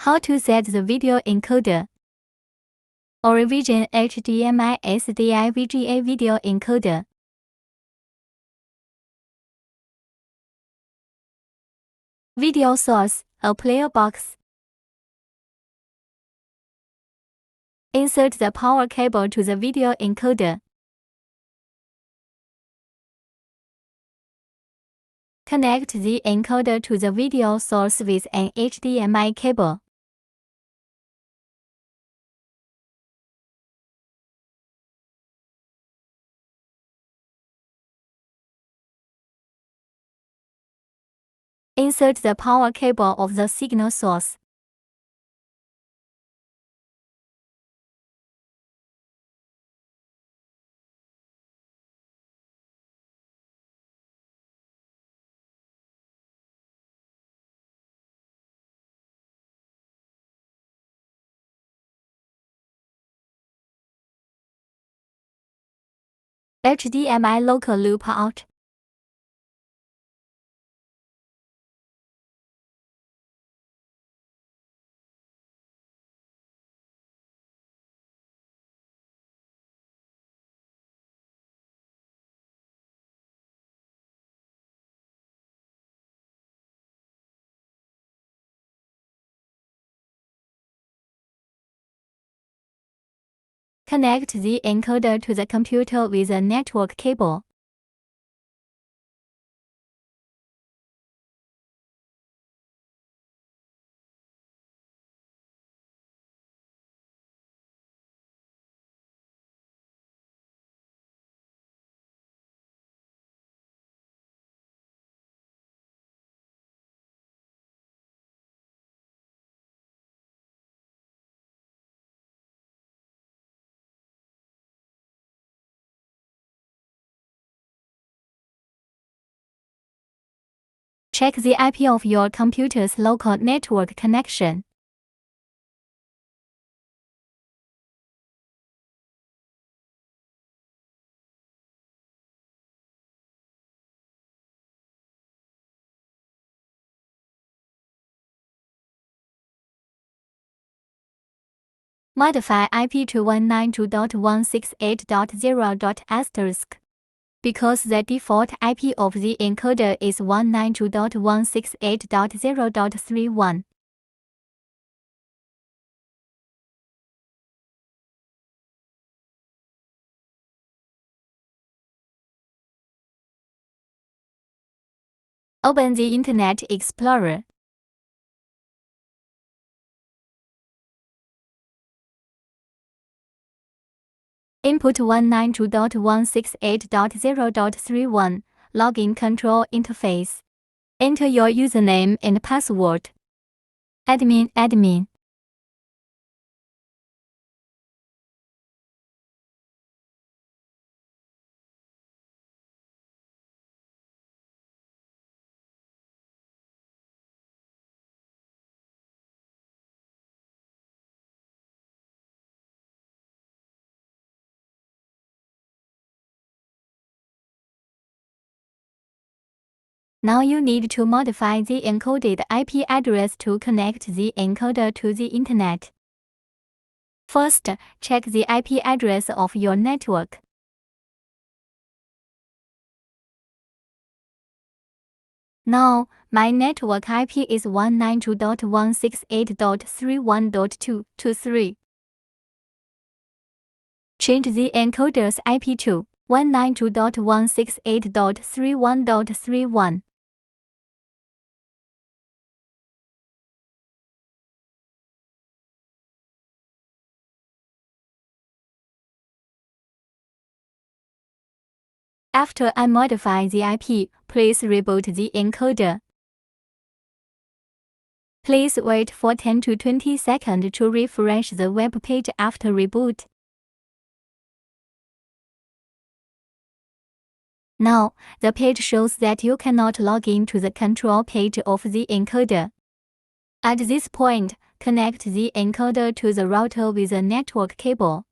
How to set the video encoder. ORIVISION HDMI SDI VGA video encoder. Video source, a player box. Insert the power cable to the video encoder. Connect the encoder to the video source with an HDMI cable. Insert the power cable of the signal source. HDMI local loop out. Connect the encoder to the computer with a network cable. Check the IP of your computer's local network connection. Modify IP to 192.168.0. Because the default IP of the encoder is 192.168.0.31. Open the Internet Explorer. Input 192.168.0.31, Login Control Interface. Enter your username and password. Admin. Now you need to modify the encoded IP address to connect the encoder to the Internet. First, check the IP address of your network. Now, my network IP is 192.168.31.223. Change the encoder's IP to 192.168.31.31. After I modify the IP, please reboot the encoder. Please wait for 10 to 20 seconds to refresh the web page after reboot. Now, the page shows that you cannot log in to the control page of the encoder. At this point, connect the encoder to the router with a network cable.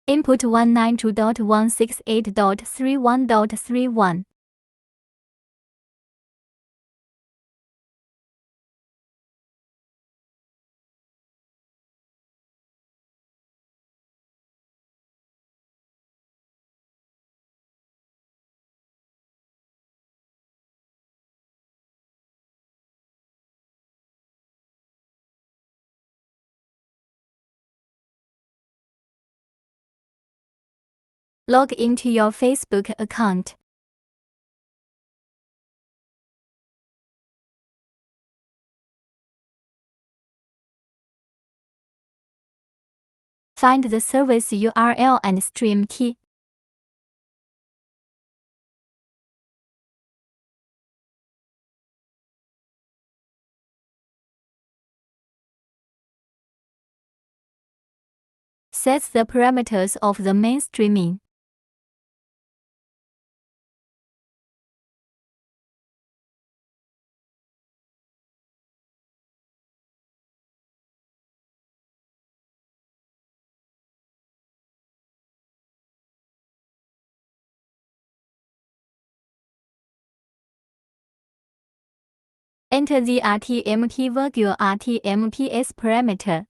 Input 192.168.31.31. Log into your Facebook account. Find the service URL and stream key. Set the parameters of the main streaming. Enter the RTMP/RTMPS parameter.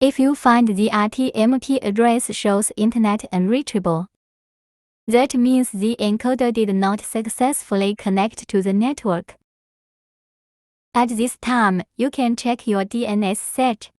If you find the RTMP address shows Internet unreachable, that means the encoder did not successfully connect to the network. At this time, you can check your DNS set.